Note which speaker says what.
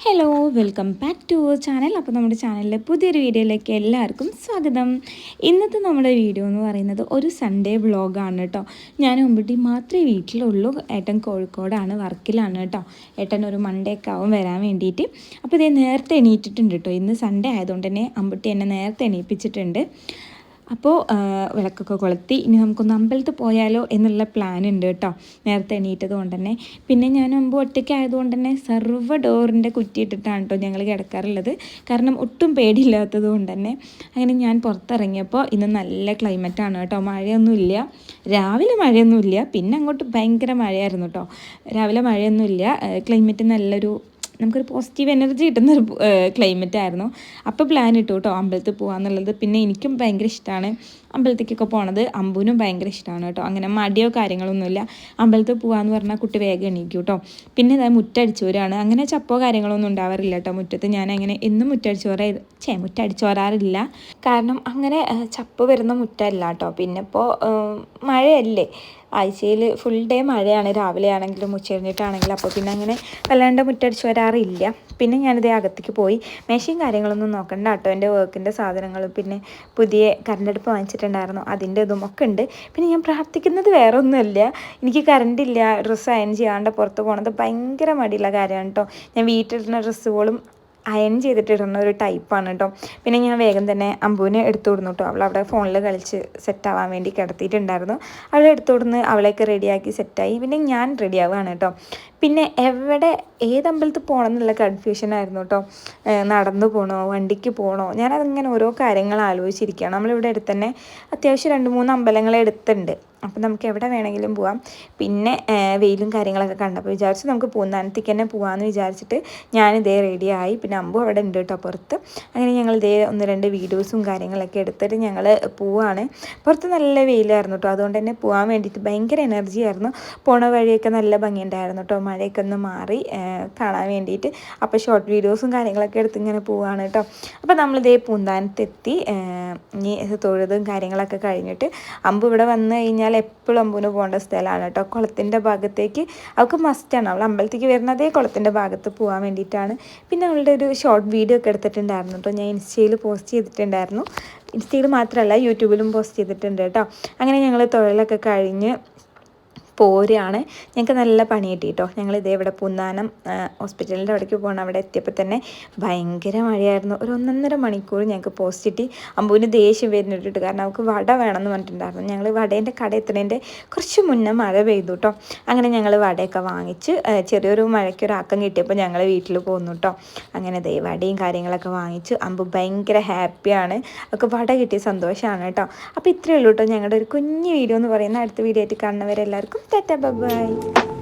Speaker 1: Hello welcome back to our channel. അപ്പോൾ നമ്മുടെ ചാനലിലെ പുതിയൊരു വീഡിയോയിലേക്ക് എല്ലാവർക്കും സ്വാഗതം. ഇന്നത്തെ നമ്മുടെ വീഡിയോ എന്ന് പറയുന്നത് ഒരു സൺഡേ വ്ളോഗാണ് കേട്ടോ. ഞാൻ അമ്പുട്ടി മാത്രമേ വീട്ടിലുള്ളൂ. ഏട്ടൻ കോഴിക്കോടാണ്, വർക്കിലാണ് കേട്ടോ. ഏട്ടൻ ഒരു മൺഡേ ഒക്കെ ആവും വരാൻ വേണ്ടിയിട്ട്. അപ്പോൾ ഇതേ നേരത്തെ എണീറ്റിട്ടുണ്ട് കേട്ടോ. ഇന്ന് സൺഡേ ആയതുകൊണ്ട് തന്നെ അമ്പുട്ടി എന്നെ നേരത്തെ എണീപ്പിച്ചിട്ടുണ്ട്. അപ്പോൾ വിളക്കൊക്കെ കൊളുത്തി ഇനി നമുക്കൊന്ന് അമ്പലത്തിൽ പോയാലോ എന്നുള്ള പ്ലാൻ ഉണ്ട് കേട്ടോ, നേരത്തെ എണീറ്റത് കൊണ്ട് തന്നെ. പിന്നെ ഞാൻ മുമ്പ് ഒറ്റയ്ക്ക് ആയതുകൊണ്ട് തന്നെ സർവ്വ ഡോറിൻ്റെ കുറ്റിയിട്ടിട്ടാണ് കേട്ടോ ഞങ്ങൾ കിടക്കാറുള്ളത്. കാരണം ഒട്ടും പേടിയില്ലാത്തത് കൊണ്ട് തന്നെ. അങ്ങനെ ഞാൻ പുറത്തിറങ്ങിയപ്പോൾ ഇന്ന് നല്ല ക്ലൈമറ്റാണ് കേട്ടോ, മഴയൊന്നുമില്ല. രാവിലെ മഴയൊന്നുമില്ല, പിന്നെ അങ്ങോട്ട് ഭയങ്കര മഴയായിരുന്നു കേട്ടോ. രാവിലെ മഴയൊന്നുമില്ല, ക്ലൈമറ്റ് നല്ലൊരു നമുക്കൊരു പോസിറ്റീവ് എനർജി കിട്ടുന്നൊരു ക്ലൈമറ്റ് ആയിരുന്നു. അപ്പോൾ പ്ലാൻ ഇട്ടു കേട്ടോ അമ്പലത്തിൽ പോകാമെന്നുള്ളത്. പിന്നെ എനിക്കും ഭയങ്കര ഇഷ്ടമാണ് അമ്പലത്തേക്കൊക്കെ പോണത്, അമ്പൂനും ഭയങ്കര ഇഷ്ടമാണ് കേട്ടോ. അങ്ങനെ മടിയോ കാര്യങ്ങളൊന്നുമില്ല. അമ്പലത്തിൽ പോകാമെന്ന് പറഞ്ഞാൽ കുട്ടി വേഗം എണീക്കും കേട്ടോ. പിന്നെ ഇതാ മുറ്റടിച്ചോരാണ്. അങ്ങനെ ചപ്പോ കാര്യങ്ങളൊന്നും ഉണ്ടാവാറില്ല കേട്ടോ മുറ്റത്ത്. ഞാൻ അങ്ങനെ എന്നും മുറ്റടിച്ചോരാറില്ല. കാരണം അങ്ങനെ ചപ്പ് വരുന്ന മുറ്റമല്ല കേട്ടോ. പിന്നെ ഇപ്പോൾ മഴയല്ലേ, ആഴ്ചയിൽ ഫുൾ ഡേ മഴയാണ്, രാവിലെ ആണെങ്കിലും ഉച്ചകഴിഞ്ഞിട്ടാണെങ്കിലും. അപ്പോൾ പിന്നെ അങ്ങനെ വല്ലാണ്ട് മുറ്റടിച്ച് വരാറില്ല. പിന്നെ ഞാനിതേ അകത്തേക്ക് പോയി. മേശയും കാര്യങ്ങളൊന്നും നോക്കണ്ട കേട്ടോ. എൻ്റെ വർക്കിൻ്റെ സാധനങ്ങളും പിന്നെ പുതിയ കറണ്ടടുപ്പ് വാങ്ങിച്ചിട്ടുണ്ടായിരുന്നു, അതിൻ്റെ ഇതും ഒക്കെ ഉണ്ട്. പിന്നെ ഞാൻ പ്രാർത്ഥിക്കുന്നത് വേറെ ഒന്നുമില്ല, എനിക്ക് കറണ്ടില്ല, ഡ്രസ്സ് അയൺ ചെയ്യാണ്ട് പുറത്ത് പോകണത് ഭയങ്കര മടിയുള്ള കാര്യമാണ് കേട്ടോ. ഞാൻ വീട്ടിലിടുന്ന ഡ്രസ്സ് പോലും അയൺ ചെയ്തിട്ടിടുന്ന ഒരു ടൈപ്പാണ് കേട്ടോ. പിന്നെ ഞാൻ വേഗം തന്നെ അമ്പൂനെ എടുത്തു വിടുന്നു കേട്ടോ. അവളവിടെ ഫോണിൽ കളിച്ച് സെറ്റാവാൻ വേണ്ടി കിടത്തിയിട്ടുണ്ടായിരുന്നു. അവളെ എടുത്തു വിടുന്ന് അവളെയൊക്കെ റെഡിയാക്കി സെറ്റായി. പിന്നെ ഞാൻ റെഡിയാവുകയാണ് കേട്ടോ. പിന്നെ ഏതമ്പലത്തിൽ പോകണം എന്നുള്ള കൺഫ്യൂഷനായിരുന്നു കേട്ടോ. നടന്നു പോകണോ വണ്ടിക്ക് പോകണോ, ഞാനതിങ്ങനെ ഓരോ കാര്യങ്ങൾ ആലോചിച്ചിരിക്കുകയാണ്. നമ്മളിവിടെ അടുത്ത് തന്നെ അത്യാവശ്യം 2-3 അമ്പലങ്ങളെ അടുത്തുണ്ട്. അപ്പം നമുക്ക് എവിടെ വേണമെങ്കിലും പോവാം. പിന്നെ വെയിലും കാര്യങ്ങളൊക്കെ കണ്ടപ്പോൾ വിചാരിച്ചു നമുക്ക് പൂന്താനത്തേക്ക് തന്നെ പോകാമെന്ന് വിചാരിച്ചിട്ട് ഞാനിതേ റെഡിയായി. പിന്നെ അമ്പു അവിടെ ഉണ്ട് കേട്ടോ പുറത്ത്. അങ്ങനെ ഞങ്ങൾ ഇതേ 1-2 വീഡിയോസും കാര്യങ്ങളൊക്കെ എടുത്തിട്ട് ഞങ്ങൾ പോവാണ്. പുറത്ത് നല്ല വെയിലായിരുന്നു കേട്ടോ, അതുകൊണ്ട് തന്നെ പോകാൻ വേണ്ടിയിട്ട് ഭയങ്കര എനർജി ആയിരുന്നു. പോണ വഴിയൊക്കെ നല്ല ഭംഗിയുണ്ടായിരുന്നു കേട്ടോ, മഴയൊക്കെ ഒന്ന് മാറി കാണാൻ വേണ്ടിയിട്ട്. അപ്പോൾ ഷോർട്ട് വീഡിയോസും കാര്യങ്ങളൊക്കെ എടുത്ത് ഇങ്ങനെ പോവാണ് കേട്ടോ. അപ്പോൾ നമ്മളിതേ പൂന്താനത്തെത്തി. ഇനി തൊഴുതും കാര്യങ്ങളൊക്കെ കഴിഞ്ഞിട്ട് അമ്പു ഇവിടെ വന്നു കഴിഞ്ഞാൽ എപ്പോഴും അമ്പൂന് പോകേണ്ട സ്ഥലമാണ് കേട്ടോ, കുളത്തിൻ്റെ ഭാഗത്തേക്ക്. അവൾക്ക് മസ്റ്റാണ്, അവൾ അമ്പലത്തേക്ക് വരുന്നതേ കുളത്തിൻ്റെ ഭാഗത്ത് പോകാൻ വേണ്ടിയിട്ടാണ്. പിന്നെ അവളുടെ ഒരു ഷോർട്ട് വീഡിയോ ഒക്കെ എടുത്തിട്ടുണ്ടായിരുന്നു കേട്ടോ, ഞാൻ ഇൻസ്റ്റയിൽ പോസ്റ്റ് ചെയ്തിട്ടുണ്ടായിരുന്നു. ഇൻസ്റ്റയിൽ മാത്രമല്ല യൂട്യൂബിലും പോസ്റ്റ് ചെയ്തിട്ടുണ്ട് കേട്ടോ. അങ്ങനെ ഞങ്ങൾ തൊഴിലൊക്കെ കഴിഞ്ഞ് പോരുകയാണ്. ഞങ്ങൾക്ക് നല്ല പണി കിട്ടി കേട്ടോ. ഞങ്ങൾ ഇതേ ഇവിടെ പൂന്താനം ഹോസ്പിറ്റലിൻ്റെ അവിടേക്ക് പോകണം. അവിടെ എത്തിയപ്പോൾ തന്നെ ഭയങ്കര മഴയായിരുന്നു. ഒരു 1.5 മണിക്കൂർ ഞങ്ങൾക്ക് പോസ്റ്റ് കിട്ടി. അമ്പൂന് ദേഷ്യം വരുന്നിട്ടിട്ട്, കാരണം അവൾക്ക് വട വേണമെന്ന് പറഞ്ഞിട്ടുണ്ടായിരുന്നു. ഞങ്ങൾ വടേൻ്റെ കട എത്തുന്നതിൻ്റെ കുറച്ച് മുന്നേ മഴ പെയ്തു കേട്ടോ. അങ്ങനെ ഞങ്ങൾ വടയൊക്കെ വാങ്ങിച്ച് ചെറിയൊരു മഴയ്ക്കൊരാക്കം കിട്ടിയപ്പോൾ ഞങ്ങൾ വീട്ടിൽ പോന്നു കേട്ടോ. അങ്ങനെ ദേ വടയും കാര്യങ്ങളൊക്കെ വാങ്ങിച്ച് അമ്പു ഭയങ്കര ഹാപ്പിയാണ്. അവൾക്ക് വട കിട്ടിയ സന്തോഷമാണ് കേട്ടോ. അപ്പോൾ ഇത്രയേ ഉള്ളൂ കേട്ടോ ഞങ്ങളുടെ ഒരു കുഞ്ഞു വീഡിയോ എന്ന് പറയുന്ന. അടുത്ത വീഡിയോ ആയിട്ട് കാണുന്നവരെല്ലാവർക്കും ടാറ്റാ ബൈ ബൈ.